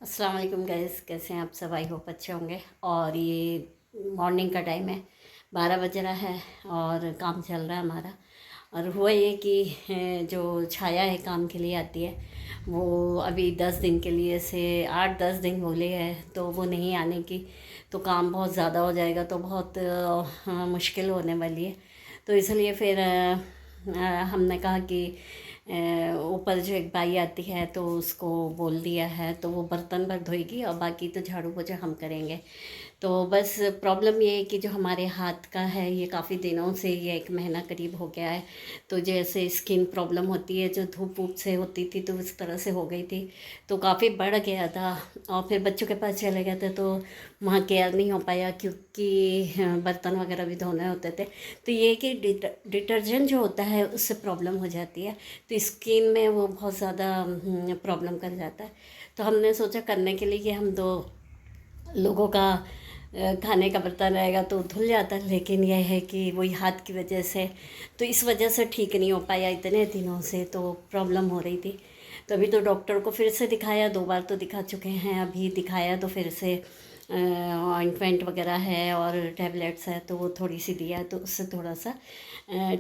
अस्सलाम वालेकुम गाइस, कैसे हैं आप सब? आई होप अच्छे होंगे। और ये मॉर्निंग का टाइम है, 12 बज रहा है और काम चल रहा है हमारा। और हुआ ये कि जो छाया है काम के लिए आती है, वो अभी 10 दिन के लिए से 8-10 दिन बोले हैं, तो वो नहीं आने की। तो काम बहुत ज़्यादा हो जाएगा, तो बहुत मुश्किल होने वाली है। तो इसलिए फिर हमने कहा कि ऊपर जो एक बाई आती है तो उसको बोल दिया है, तो वो बर्तन भर धोएगी और बाकी तो झाड़ू पोछा हम करेंगे। तो बस प्रॉब्लम ये है कि जो हमारे हाथ का है, ये काफ़ी दिनों से, ये 1 महीना करीब हो गया है। तो जैसे स्किन प्रॉब्लम होती है, जो धूप वूप से होती थी, तो उस तरह से हो गई थी। तो काफ़ी बढ़ गया था और फिर बच्चों के पास चले गए थे, तो वहाँ केयर नहीं हो पाया, क्योंकि बर्तन वगैरह भी धोने होते थे। तो ये कि डिटर्जेंट जो होता है उससे प्रॉब्लम हो जाती है, तो स्किन में वो बहुत ज़्यादा प्रॉब्लम कर जाता है। तो हमने सोचा करने के लिए कि हम 2 लोगों का खाने का बर्तन रहेगा तो धुल जाता, लेकिन यह है कि वही हाथ की वजह से, तो इस वजह से ठीक नहीं हो पाया इतने दिनों से, तो प्रॉब्लम हो रही थी। तो अभी तो डॉक्टर को फिर से दिखाया, 2 बार तो दिखा चुके हैं, अभी दिखाया तो फिर से ऑइंटमेंट वगैरह है और टैबलेट्स है, तो वो थोड़ी सी दिया है, तो उससे थोड़ा सा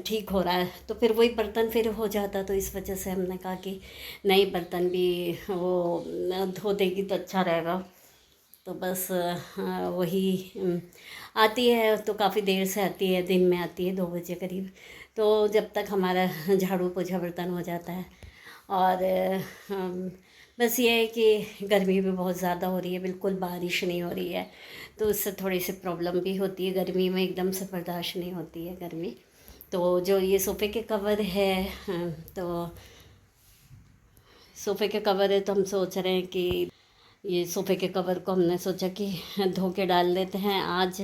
ठीक हो रहा है। तो फिर वही बर्तन फिर हो जाता, तो इस वजह से हमने कहा कि नए बर्तन भी वो धो देगी तो अच्छा रहेगा। तो बस वही आती है, तो काफ़ी देर से आती है, दिन में आती है 2 बजे करीब। तो जब तक हमारा झाड़ू पोछा बर्तन हो जाता है। और बस ये है कि गर्मी भी बहुत ज़्यादा हो रही है, बिल्कुल बारिश नहीं हो रही है, तो उससे थोड़ी सी प्रॉब्लम भी होती है। गर्मी में एकदम से बर्दाश्त नहीं होती है गर्मी। तो जो ये सोफ़े के कवर है, तो सोफ़े के कवर है, तो हम सोच रहे हैं कि ये सोफ़े के कवर को हमने सोचा कि धो के डाल देते हैं आज,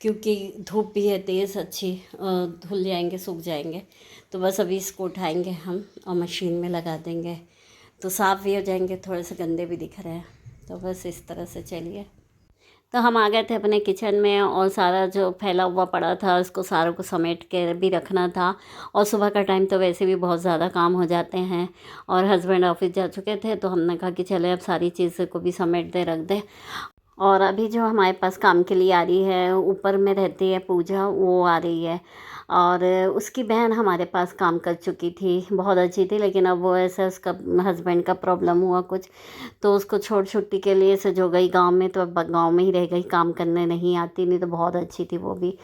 क्योंकि धूप भी है तेज़ अच्छी, धुल जाएंगे, सूख जाएंगे। तो बस अभी इसको उठाएंगे हम और मशीन में लगा देंगे, तो साफ़ भी हो जाएंगे, थोड़े से गंदे भी दिख रहे हैं। तो बस इस तरह से चलिए। तो हम आ गए थे अपने किचन में, और सारा जो फैला हुआ पड़ा था उसको सारों को समेट के भी रखना था। और सुबह का टाइम तो वैसे भी बहुत ज़्यादा काम हो जाते हैं, और हस्बैंड ऑफिस जा चुके थे, तो हमने कहा कि चले अब सारी चीज़ को भी समेट दे, रख दें। और अभी जो हमारे पास काम के लिए आ रही है, ऊपर में रहती है पूजा, वो आ रही है। और उसकी बहन हमारे पास काम कर चुकी थी, बहुत अच्छी थी, लेकिन अब वो ऐसा, उसका हस्बैंड का प्रॉब्लम हुआ कुछ, तो उसको छोड़ छुट्टी के लिए से जो गई गांव में, तो अब गांव में ही रह गई, काम करने नहीं आती, नहीं तो बहुत अच्छी थी वो भी।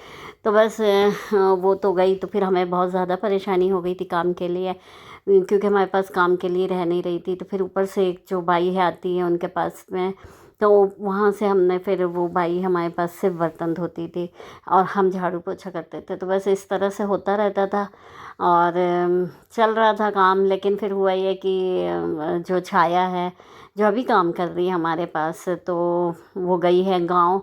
तो बस वो तो गई, तो फिर हमें बहुत ज़्यादा परेशानी हो गई थी काम के लिए, क्योंकि हमारे पास काम के लिए रह नहीं रही थी। तो फिर ऊपर से एक जो बाई है आती है उनके पास में, तो वहाँ से हमने फिर, वो बाई हमारे पास सिर्फ बर्तन धोती थी और हम झाड़ू पोछा करते थे। तो बस इस तरह से होता रहता था और चल रहा था काम। लेकिन फिर हुआ ये कि जो छाया है, जो अभी काम कर रही है हमारे पास, तो वो गई है गांव।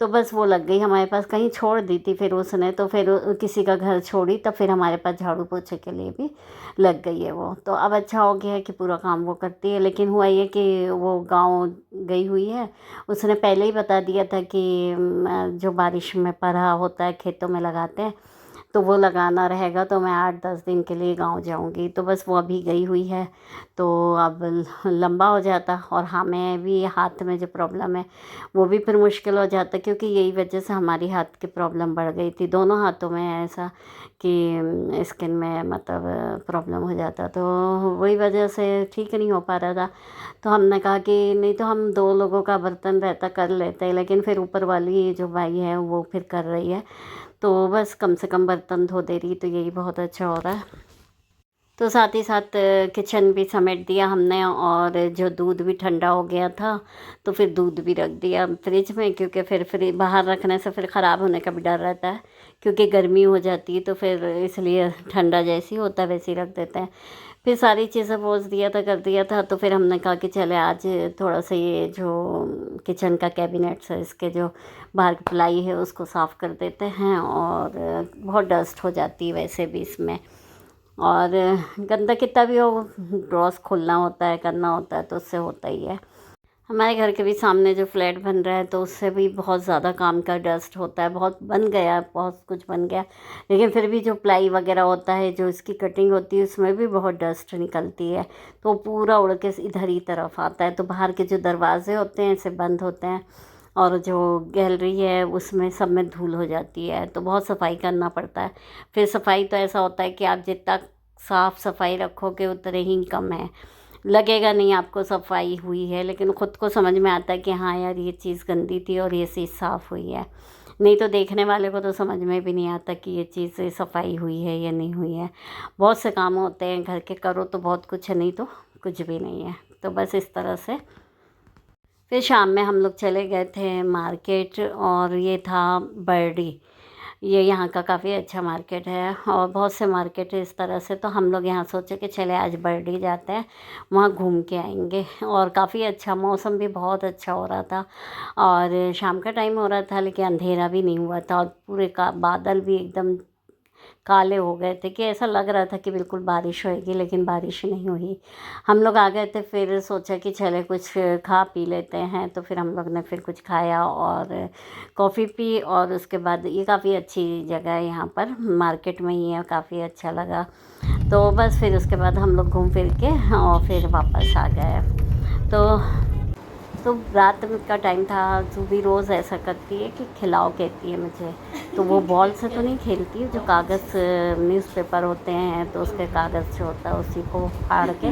तो बस वो लग गई हमारे पास, कहीं छोड़ दी थी फिर उसने, तो फिर किसी का घर छोड़ी, तब फिर हमारे पास झाड़ू पोछे के लिए भी लग गई है वो। तो अब अच्छा हो गया है कि पूरा काम वो करती है। लेकिन हुआ ये कि वो गांव गई हुई है, उसने पहले ही बता दिया था कि जो बारिश में पराहा होता है खेतों में लगाते हैं, तो वो लगाना रहेगा, तो मैं 8-10 दिन के लिए गांव जाऊंगी। तो बस वो अभी गई हुई है, तो अब लंबा हो जाता। और हमें भी हाथ में जो प्रॉब्लम है वो भी फिर मुश्किल हो जाता, क्योंकि यही वजह से हमारी हाथ की प्रॉब्लम बढ़ गई थी, दोनों हाथों में ऐसा कि स्किन में मतलब प्रॉब्लम हो जाता। तो वही वजह से ठीक नहीं हो पा रहा था। तो हमने कहा कि नहीं तो हम 2 लोगों का बर्तन रहता कर लेते, लेकिन फिर ऊपर वाली जो भाई है वो फिर कर रही है, तो बस कम से कम बर्तन धो दे रही, तो यही बहुत अच्छा हो रहा है। तो साथ ही साथ किचन भी समेट दिया हमने, और जो दूध भी ठंडा हो गया था, तो फिर दूध भी रख दिया फ्रिज में, क्योंकि फिर बाहर रखने से फिर ख़राब होने का भी डर रहता है, क्योंकि गर्मी हो जाती है, तो फिर इसलिए ठंडा जैसे ही होता है वैसे ही रख देते हैं। फिर सारी चीज़ें पोंछ दिया था, कर दिया था। तो फिर हमने कहा कि चले आज थोड़ा सा ये जो किचन का कैबिनेट्स है, इसके जो बाहर की प्लाई है उसको साफ़ कर देते हैं, और बहुत डस्ट हो जाती है वैसे भी इसमें। और गंदा कितना भी हो, ड्रॉस खोलना होता है, करना होता है, तो उससे होता ही है। हमारे घर के भी सामने जो फ्लैट बन रहा है तो उससे भी बहुत ज़्यादा काम का डस्ट होता है। बहुत बन गया, बहुत कुछ बन गया, लेकिन फिर भी जो प्लाई वगैरह होता है, जो इसकी कटिंग होती है, उसमें भी बहुत डस्ट निकलती है। तो पूरा उड़ के इधर ही तरफ आता है। तो बाहर के जो दरवाजे होते हैं ऐसे बंद होते हैं, और जो गैलरी है उसमें सब में धूल हो जाती है। तो बहुत सफाई करना पड़ता है। फिर सफाई तो ऐसा होता है कि आप जितना साफ़ सफाई रखोगे उतने ही कम है, लगेगा नहीं आपको सफाई हुई है, लेकिन ख़ुद को समझ में आता है कि हाँ यार ये चीज़ गंदी थी और ये चीज़ साफ़ हुई है। नहीं तो देखने वाले को तो समझ में भी नहीं आता कि ये चीज़ सफाई हुई है या नहीं हुई है। बहुत से काम होते हैं घर के, करो तो बहुत कुछ है, नहीं तो कुछ भी नहीं है। तो बस इस तरह से फिर शाम में हम लोग चले गए थे मार्केट, और ये था बर्डी। ये यहाँ का काफ़ी अच्छा मार्केट है, और बहुत से मार्केट है इस तरह से। तो हम लोग यहाँ सोचे कि चले आज बर्डी जाते हैं, वहाँ घूम के आएंगे। और काफ़ी अच्छा मौसम भी बहुत अच्छा हो रहा था, और शाम का टाइम हो रहा था, लेकिन अंधेरा भी नहीं हुआ था, और पूरे का बादल भी एकदम काले हो गए थे कि ऐसा लग रहा था कि बिल्कुल बारिश होएगी, लेकिन बारिश नहीं हुई। हम लोग आ गए थे, फिर सोचा कि चले कुछ खा पी लेते हैं। तो फिर हम लोग ने फिर कुछ खाया और कॉफ़ी पी, और उसके बाद ये काफ़ी अच्छी जगह है, यहाँ पर मार्केट में ही है, काफ़ी अच्छा लगा। तो बस फिर उसके बाद हम लोग घूम फिर के और फिर वापस आ गए। तो रात में का टाइम था। जूबी रोज़ ऐसा करती है कि खिलाओ कहती है मुझे। तो वो बॉल से तो नहीं खेलती, जो कागज़ न्यूज़पेपर होते हैं तो उसके कागज़ जो होता है उसी को फाड़ के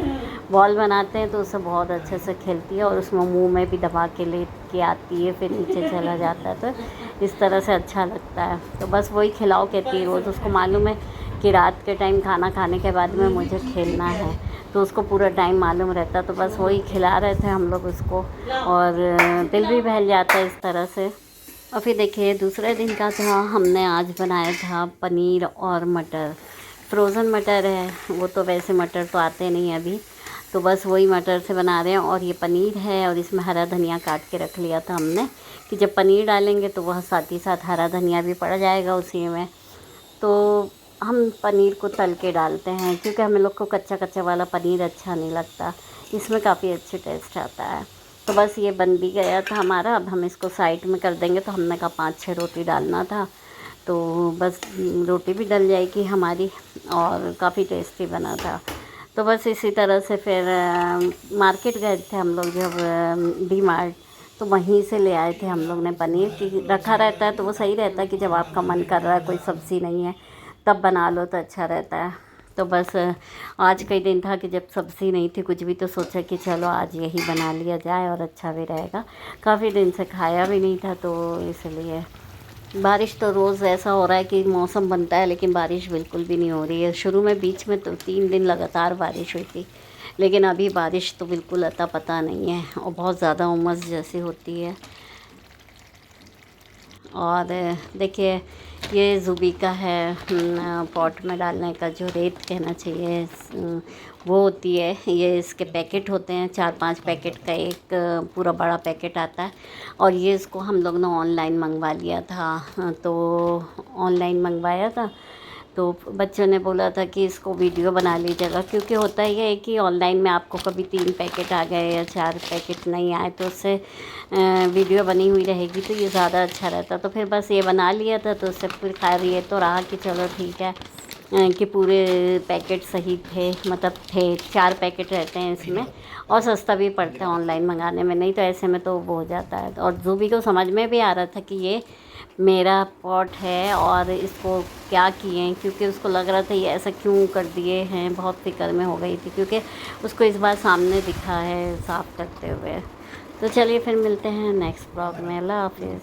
बॉल बनाते हैं, तो उससे बहुत अच्छे से खेलती है, और उसमें मुंह में भी दबा के ले के आती है, फिर नीचे चला जाता है। तो इस तरह से अच्छा लगता है। तो बस वही खिलाओ कहती है रोज़। उसको मालूम है कि रात के टाइम खाना खाने के बाद में मुझे खेलना है, तो उसको पूरा टाइम मालूम रहता। तो बस वही खिला रहे थे हम लोग उसको, और दिल भी बहल जाता है इस तरह से। और फिर देखिए दूसरे दिन का था, हमने आज बनाया था पनीर और मटर। फ्रोज़न मटर है, वो तो वैसे मटर तो आते नहीं अभी, तो बस वही मटर से बना रहे हैं। और ये पनीर है, और इसमें हरा धनिया काट के रख लिया था हमने, कि जब पनीर डालेंगे तो वह साथ ही साथ हरा धनिया भी पड़ जाएगा उसी में। तो हम पनीर को तल के डालते हैं, क्योंकि हमें लोग को कच्चा कच्चा वाला पनीर अच्छा नहीं लगता, इसमें काफ़ी अच्छी टेस्ट आता है। तो बस ये बन भी गया था हमारा। अब हम इसको साइड में कर देंगे। तो हमने कहा 5-6 रोटी डालना था, तो बस रोटी भी डल जाएगी हमारी, और काफ़ी टेस्टी बना था। तो बस इसी तरह से फिर मार्केट गए थे हम लोग, जब डी मार्ट, तो वहीं से ले आए थे हम लोग ने पनीर। की रखा रहता है तो वो सही रहता है कि जब आपका मन कर रहा है, कोई सब्ज़ी नहीं है, तब बना लो तो अच्छा रहता है। तो बस आज कई दिन था कि जब सब्ज़ी नहीं थी कुछ भी, तो सोचा कि चलो आज यही बना लिया जाए, और अच्छा भी रहेगा। काफ़ी दिन से खाया भी नहीं था, तो इसलिए। बारिश तो रोज़ ऐसा हो रहा है कि मौसम बनता है, लेकिन बारिश बिल्कुल भी नहीं हो रही है। शुरू में बीच में तो 3 दिन लगातार बारिश हुई थी, लेकिन अभी बारिश तो बिल्कुल अता पता नहीं है, और बहुत ज़्यादा उमस जैसी होती है। और देखिए ये ज़ुबीका है, पॉट में डालने का जो रेत कहना चाहिए, वो होती है। ये इसके पैकेट होते हैं, 4-5 पैकेट का एक पूरा बड़ा पैकेट आता है। और ये इसको हम लोग ने ऑनलाइन मंगवा लिया था। तो ऑनलाइन मंगवाया था, तो बच्चों ने बोला था कि इसको वीडियो बना लीजिएगा, क्योंकि होता ये है कि ऑनलाइन में आपको कभी 3 पैकेट आ गए या 4 पैकेट नहीं आए, तो उससे वीडियो बनी हुई रहेगी तो ये ज़्यादा अच्छा रहता। तो फिर बस ये बना लिया था, तो उससे फिर खैर ये तो रहा कि चलो ठीक है, कि पूरे पैकेट सही थे, मतलब थे 4 पैकेट रहते हैं इसमें, और सस्ता भी पड़ता है ऑनलाइन मंगाने में, नहीं तो ऐसे में तो वो हो जाता है। और ज़ूबी को समझ में भी आ रहा था कि ये मेरा पॉट है और इसको क्या किए हैं, क्योंकि उसको लग रहा था ये ऐसा क्यों कर दिए हैं, बहुत फिक्र में हो गई थी, क्योंकि उसको इस बार सामने दिखा है साफ़ करते हुए। तो चलिए फिर मिलते हैं नेक्स्ट ब्लॉग में। अल्लाह हाफ़िज़।